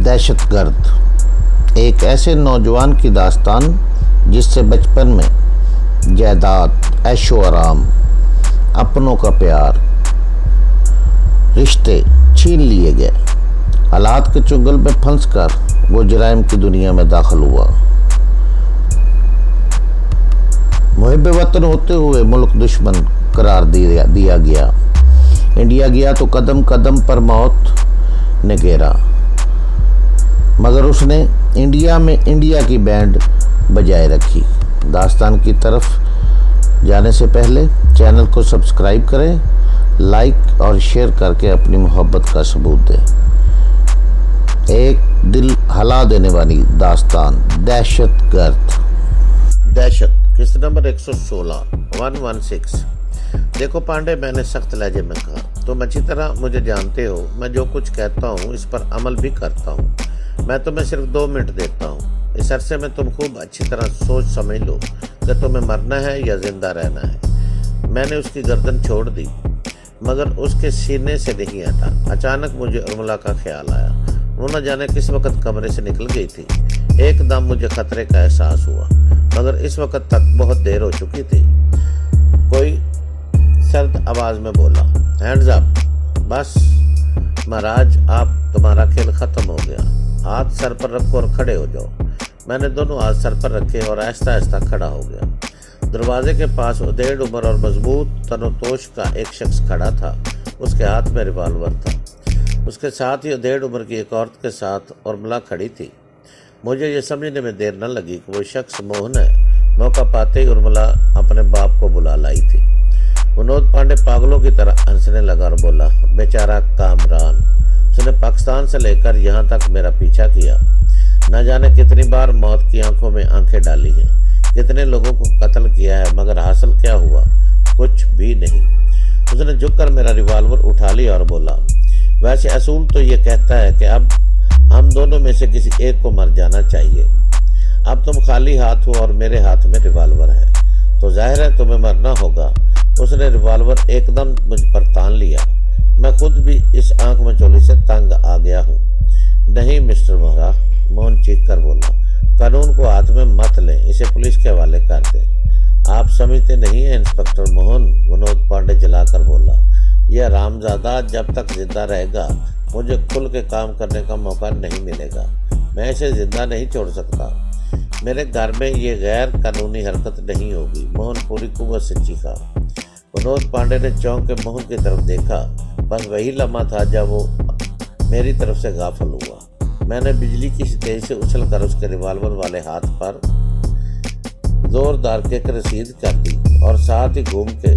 दहशतगर्द एक ऐसे नौजवान की दास्तान जिससे बचपन में जायदाद, ऐशो आराम, अपनों का प्यार, रिश्ते छीन लिए गए। हालात के चुंगल में फंसकर वो जुराइम की दुनिया में दाखिल हुआ। मुहिब वतन होते हुए मुल्क दुश्मन करार दिया गया। इंडिया गया तो कदम कदम पर मौत ने घेरा, मगर उसने इंडिया में इंडिया की बैंड बजाए रखी। दास्तान की तरफ जाने से पहले चैनल को सब्सक्राइब करें, लाइक और शेयर करके अपनी मोहब्बत का सबूत दें। एक दिल हिला देने वाली दास्तान, दहशतगर्द। दहशत किस्त नंबर 116। देखो पांडे, मैंने सख्त लहजे में कहा, तुम अच्छी तरह मुझे जानते हो। मैं जो कुछ कहता हूँ इस पर अमल भी करता हूँ। मैं तुम्हें सिर्फ 2 मिनट देता हूँ। इस अरसे में तुम खूब अच्छी तरह सोच समझ लो कि तुम्हें मरना है या जिंदा रहना है। मैंने उसकी गर्दन छोड़ दी, मगर उसके सीने से नहीं हटा। अचानक मुझे उर्मिला का ख्याल आया। वो न जाने किस वक्त कमरे से निकल गई थी। एकदम मुझे खतरे का एहसास हुआ, मगर इस वक्त तक बहुत देर हो चुकी थी। कोई सर्द आवाज में बोला, हैंड्स अप। बस महाराज, आप तुम्हारा खेल खत्म हो गया। हाथ सर पर रखो और खड़े हो जाओ। मैंने दोनों हाथ सर पर रखे और आहिस्ता आहिस्ता खड़ा हो गया। दरवाजे के पास उधेड़ उम्र और मजबूत तनोतोश का एक शख्स खड़ा था। उसके हाथ में रिवॉल्वर था। उसके साथ ही उधेड़ उम्र की एक औरत के साथ उर्मिला खड़ी थी। मुझे ये समझने में देर न लगी कि वो शख्स मोहन है। मौका पाते ही उर्मिला अपने बाप को बुला लाई थी। विनोद पांडे पागलों की तरह हंसने लगा और बोला, बेचारा कामरान, उसने पाकिस्तान से लेकर यहाँ तक मेरा पीछा किया। न जाने कितनी बार मौत की आंखों में आंखें डाली हैं, कितने लोगों को कत्ल किया है, मगर हासिल क्या हुआ? कुछ भी नहीं। उसने झुककर मेरा रिवॉल्वर उठा लिया और बोला, वैसे असूल तो ये कहता है कि अब हम दोनों में से किसी एक को मर जाना चाहिए। अब तुम खाली हाथ हो और मेरे हाथ में रिवॉल्वर है, तो जाहिर है तुम्हें मरना होगा। उसने रिवॉल्वर एकदम मुझ पर तान लिया। मैं खुद भी इस आंख में चोली से तंग आ गया हूँ। नहीं मिस्टर मोहरा, मोहन चीख कर बोला, कानून को हाथ में मत लें, इसे पुलिस के हवाले कर दें। आप समझते नहीं हैं इंस्पेक्टर मोहन, विनोद पांडे जलाकर बोला। यह रामजादा जब तक जिंदा रहेगा मुझे खुल के काम करने का मौका नहीं मिलेगा। मैं इसे जिंदा नहीं छोड़ सकता। मेरे घर में ये गैर कानूनी हरकत नहीं होगी। मोहन पूरी कुव्वत से चीखा। विनोद पांडे ने चौंक के मोहन की तरफ देखा। बस वही लम्हा था जब वो मेरी तरफ से गाफिल हुआ। मैंने बिजली की तेज से उछलकर उसके रिवॉल्वर वाले हाथ पर जोरदार किक रसीद कर दी और साथ ही घूम के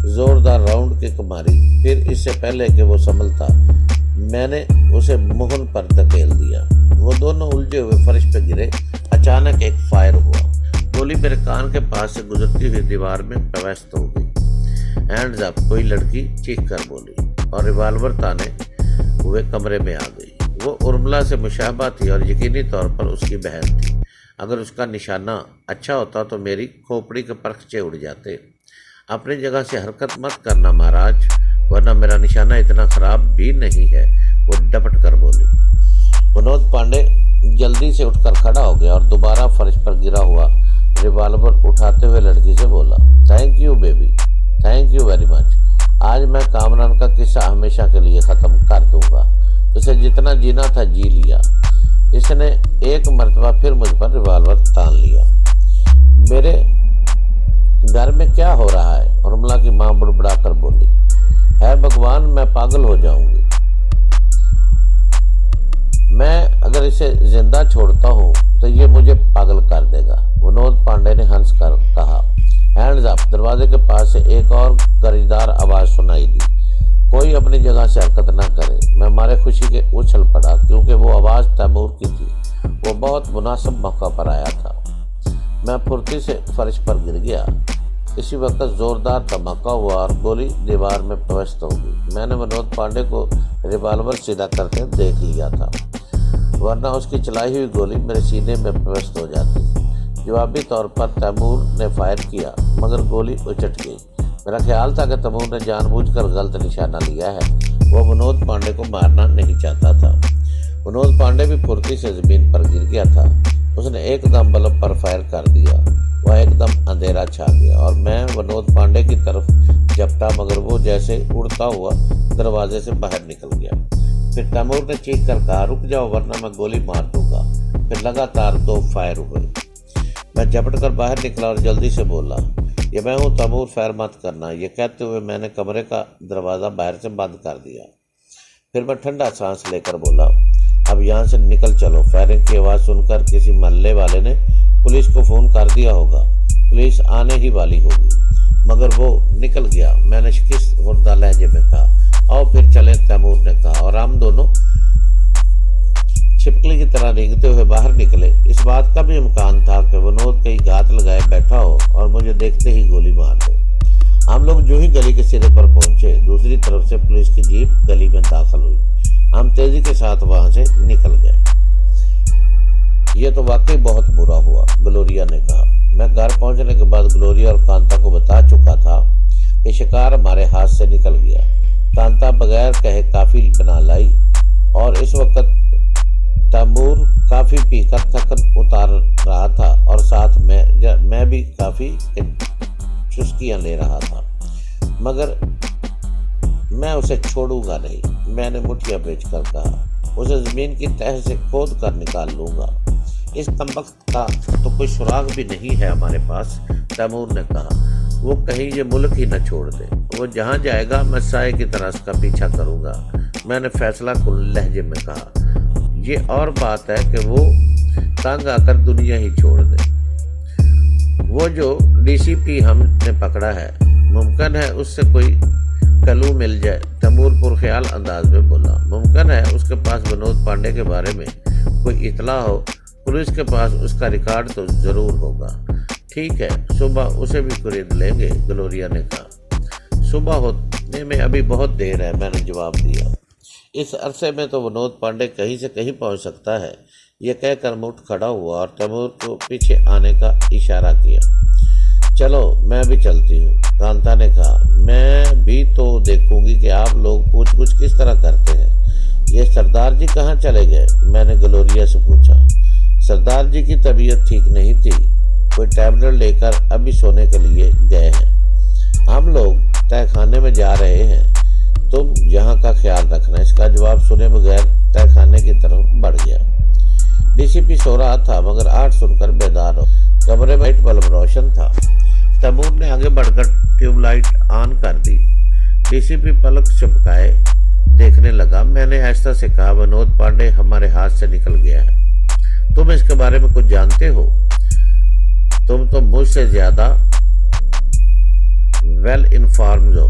जोरदार राउंड किक मारी। फिर इससे पहले कि वो संभलता, मैंने उसे मोहन पर धकेल दिया। वो दोनों उलझे हुए फर्श पर गिरे। अचानक एक फायर हुआ। गोली मेरे कान के पास से गुजरती हुई दीवार में प्रवेश हो गई। हैंड्स अप, कोई लड़की चीख कर बोली और रिवॉल्वर ताने हुए कमरे में आ गई। वो उर्मिला से मुशाबा थी और यकीनी तौर पर उसकी बहन थी। अगर उसका निशाना अच्छा होता तो मेरी खोपड़ी के परखचे उड़ जाते। अपनी जगह से हरकत मत करना महाराज, वरना मेरा निशाना इतना खराब भी नहीं है, वो डपट कर बोली। विनोद पांडे जल्दी से उठकर खड़ा हो गया और दोबारा फर्श पर गिरा हुआ रिवॉल्वर उठाते हुए लड़की से बोला, thank you baby, thank you very much. आज मैं कामरान का किस्सा हमेशा के लिए ख़त्म कर दूंगा। उसे जितना जीना था जी लिया। इसने एक मर्तबा फिर मुझ पर रिवॉल्वर तान लिया। मेरे घर में क्या हो रहा है? उर्मिला की मां बुड़बुड़ा कर बोली, है भगवान, मैं पागल हो जाऊंगी। मैं अगर इसे जिंदा छोड़ता हूँ तो ये मुझे पागल कर देगा। विनोद पांडे ने हंस कर कहा। Hands up. दरवाजे के पास से एक और गरजदार आवाज सुनाई दी, कोई अपनी जगह से हरकत न करे। मैं मारे खुशी के उछल पड़ा, क्योंकि वो आवाज तैमूर की थी। वो बहुत मुनासिब मौका पर आया था। मैं फुर्ती से फर्श पर गिर गया। इसी वक्त जोरदार धमाका हुआ और गोली दीवार में प्रविष्ट हो गई। मैंने विनोद पांडे को रिवॉल्वर सीधा करके देख लिया था, वरना उसकी चलाई हुई गोली मेरे सीने में प्रविष्ट हो जाती। जवाबी तौर पर तैमूर ने फायर किया, मगर गोली उचट गई। मेरा ख्याल था कि तैमूर ने जानबूझकर गलत निशाना लिया है। वो विनोद पांडे को मारना नहीं चाहता था। विनोद पांडे भी फुर्ती से जमीन पर गिर गया था। उसने एकदम बल्ब पर फायर कर दिया। वह एकदम अंधेरा छा गया और मैं विनोद पांडे की तरफ झपटा, मगर वो जैसे उड़ता हुआ दरवाजे से बाहर निकल गया। फिर तैमूर ने चीख कर कहा, रुक जाओ वरना मैं गोली मार दूंगा। फिर लगातार 2 फायर हुए। मैं झपट कर बाहर निकला और जल्दी से बोला, ये मैं हूँ तैमूर, फायर मत करना। ये कहते हुए मैंने कमरे का दरवाज़ा बाहर से बंद कर दिया। फिर मैं ठंडा सांस लेकर बोला, अब यहाँ से निकल चलो। फायरिंग की आवाज़ सुनकर किसी मोहल्ले वाले ने पुलिस को फ़ोन कर दिया होगा। पुलिस आने ही वाली होगी। मगर वो निकल गया। मैंने शिकस्त मुर्दा लहजे में कहा, आओ फिर चलें, तैमूर ने कहा, और हम दोनों छिपकली की तरह रेंगते हुए बाहर निकले। इस बात का भी इम्कान था कि विनोद कहीं घात लगाए बैठा हो और मुझे देखते ही गोली मार दे। हम लोग जो ही गली के सिरे पर पहुंचे, दूसरी तरफ से पुलिस की जीप गली में दाखिल हुई। हम तेजी के साथ वहां से निकल गए। यह तो वाकई बहुत बुरा हुआ, ग्लोरिया ने कहा। मैं घर पहुंचने के बाद ग्लोरिया और कांता को बता चुका था कि शिकार हमारे हाथ से निकल गया। कांता बगैर कहे काफी बना लाई और इस वक्त तैमूर काफी पीकर थकन उतार रहा था और साथ में मैं भी काफी चुस्कियां ले रहा था। मगर मैं उसे छोड़ूंगा नहीं, मैंने मुठियां बेचकर कहा। उसे जमीन की तह से खोद कर निकाल लूंगा। इस कमबख्त का तो कोई सुराग भी नहीं है हमारे पास, तैमूर ने कहा। वो कहीं ये मुल्क ही न छोड़ दे। वो जहाँ जाएगा मैं साए की तरह उसका पीछा करूंगा, मैंने फैसला कुल लहजे में कहा। ये और बात है कि वो तंग आकर दुनिया ही छोड़ दे। वो जो डीसीपी हमने पकड़ा है, मुमकिन है उससे कोई कलू मिल जाए, तैमूर पुरख्याल अंदाज में बोला। मुमकिन है उसके पास विनोद पांडे के बारे में कोई इतला हो। पुलिस के पास उसका रिकॉर्ड तो जरूर होगा। ठीक है, सुबह उसे भी खरीद लेंगे, ग्लोरिया ने कहा। सुबह होने में अभी बहुत देर है, मैंने जवाब दिया। इस अरसे में तो विनोद पांडे कहीं से कहीं पहुंच सकता है। यह कहकर मुठ खड़ा हुआ और तैमूर को पीछे आने का इशारा किया। चलो मैं भी चलती हूँ, कांता ने कहा। मैं भी तो देखूंगी कि आप लोग पूछ किस तरह करते हैं। ये सरदार जी कहाँ चले गए, मैंने ग्लोरिया से पूछा। सरदार जी की तबीयत ठीक नहीं थी, कोई टैबलेट लेकर अभी सोने के लिए गए हैं। हम लोग तहखाने में जा रहे हैं, तुम यहाँ का ख्याल रखना। इसका जवाब सुने बगैर तहखाने की तरफ बढ़ गया। डीसीपी सो रहा था, मगर आठ सुनकर बेदार हो। कमरे में लाइट बल्ब रोशन था। तैमूर ने आगे बढ़कर ट्यूबलाइट ऑन कर दी। डीसीपी पलक चमकाए देखने लगा। मैंने आहिस्ता से कहा, विनोद पांडे हमारे हाथ से निकल गया है। तुम इसके बारे में कुछ जानते हो? तुम तो मुझसे ज्यादा वेल इन्फॉर्म्ड हो।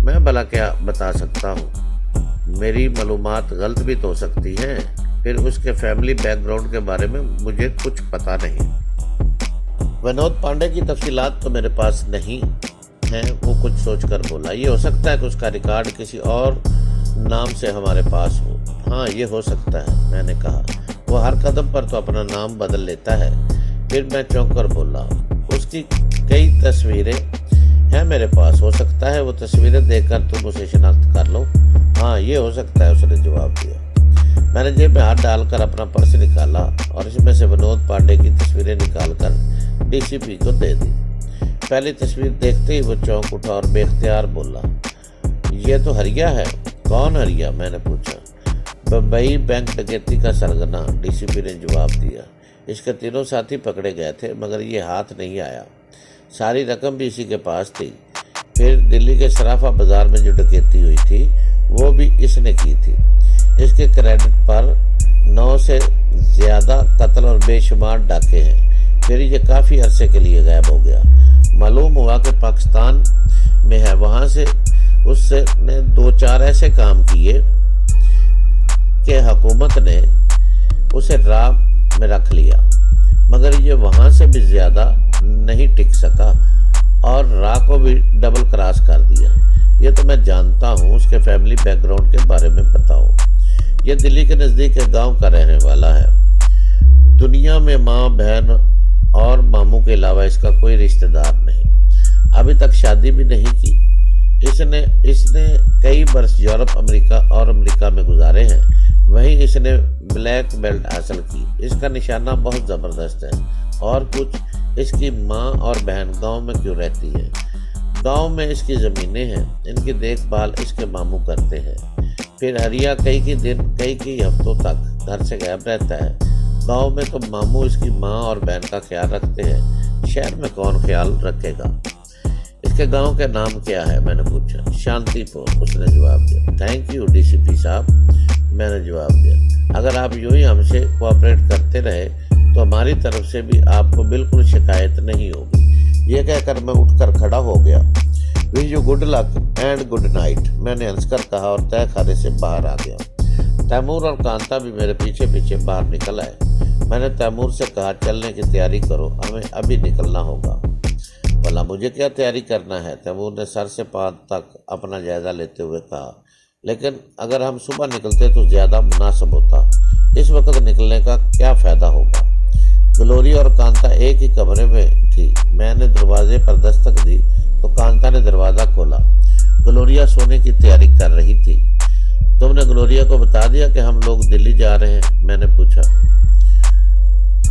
मैं भला क्या बता सकता हूँ, मेरी मालूमात गलत भी तो हो सकती हैं। फिर उसके फैमिली बैकग्राउंड के बारे में मुझे कुछ पता नहीं। विनोद पांडे की तफसीलात तो मेरे पास नहीं है, वो कुछ सोचकर बोला। ये हो सकता है कि उसका रिकॉर्ड किसी और नाम से हमारे पास हो। हाँ, ये हो सकता है, मैंने कहा। वो हर कदम पर तो अपना नाम बदल लेता है। फिर मैं चौंक कर बोला, उसकी कई तस्वीरें हैं मेरे पास, हो सकता है वो तस्वीरें देखकर तुम उसे शिनाख्त कर लो। हाँ, ये हो सकता है, उसने जवाब दिया। मैंने जेब में हाथ डालकर अपना पर्स निकाला और इसमें से विनोद पांडे की तस्वीरें निकालकर डीसीपी को दे दी। पहली तस्वीर देखते ही वो चौंक उठा और बेख्तियार बोला, ये तो हरिया है। कौन हरिया, मैंने पूछा। बम्बई बैंक डकैती का सरगना, डीसीपी ने जवाब दिया। इसके तीनों साथी पकड़े गए थे, मगर ये हाथ नहीं आया। सारी रकम भी इसी के पास थी। फिर दिल्ली के सराफा बाजार में जो डकैती हुई थी, वो भी इसने की थी। इसके क्रेडिट पर 9 से ज़्यादा कत्ल और बेशुमार डाके हैं। फिर ये काफ़ी अरसे के लिए गायब हो गया। मालूम हुआ कि पाकिस्तान में है। वहाँ से उससे ने 2-4 ऐसे काम किए कि हुकूमत ने उसे राह में रख लिया, मगर ये वहाँ से भी ज़्यादा नहीं टिक सका और राह को भी डबल क्रॉस कर दिया। ये तो मैं जानता हूँ। उसके फैमिली बैकग्राउंड के बारे में बताओ। ये दिल्ली के नज़दीक एक गांव का रहने वाला है। दुनिया में माँ, बहन और मामू के अलावा इसका कोई रिश्तेदार नहीं। अभी तक शादी भी नहीं की। इसने कई बरस यूरोप, अमेरिका में गुजारे हैं। वहीं इसने ब्लैक बेल्ट हासिल की। इसका निशाना बहुत ज़बरदस्त है। और कुछ, इसकी माँ और बहन गांव में क्यों रहती है? गांव में इसकी ज़मीनें हैं, इनकी देखभाल इसके मामू करते हैं। फिर हरिया कई हफ्तों तक घर से गायब रहता है। गांव में तो मामू इसकी माँ और बहन का ख्याल रखते हैं, शहर में कौन ख्याल रखेगा? इसके गांव का नाम क्या है? मैंने पूछा। शांतिपुर, उसने जवाब दिया। थैंक यू डीसीपी साहब, मैंने जवाब दिया। अगर आप यूं ही हमसे कोऑपरेट करते रहे तो हमारी तरफ से भी आपको बिल्कुल शिकायत नहीं होगी। ये कहकर मैं उठकर खड़ा हो गया। Wish you good luck and good night, मैंने हंसकर कहा और तय खाने से बाहर आ गया। तैमूर और कांता भी मेरे पीछे पीछे बाहर निकल आए। मैंने तैमूर से कहा, चलने की तैयारी करो, हमें अभी निकलना होगा। भला मुझे क्या तैयारी करना है? तैमूर ने सर से पांव तक अपना जायजा लेते हुए कहा। लेकिन अगर हम सुबह निकलते तो ज़्यादा मुनासिब होता। इस वक्त निकलने का क्या फ़ायदा होगा? ग्लोरिया और कांता एक ही कमरे में थी। मैंने दरवाजे पर दस्तक दी तो कांता ने दरवाज़ा खोला। ग्लोरिया सोने की तैयारी कर रही थी। तुमने ग्लोरिया को बता दिया कि हम लोग दिल्ली जा रहे हैं? मैंने पूछा।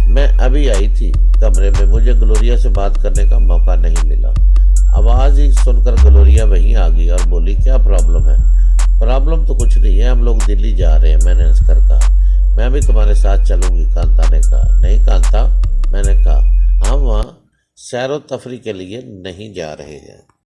मैं अभी आई थी कमरे में, मुझे ग्लोरिया से बात करने का मौका नहीं मिला। आवाज़ ही सुनकर ग्लोरिया वहीं आ गई और बोली, क्या प्रॉब्लम है? प्रॉब्लम तो कुछ नहीं है, हम लोग दिल्ली जा रहे हैं, मैंने हंसकर कहा। मैं भी तुम्हारे साथ चलूंगी, कांता ने कहा। नहीं कांता, मैंने कहा, हम वहाँ सैरो तफरी के लिए नहीं जा रहे हैं।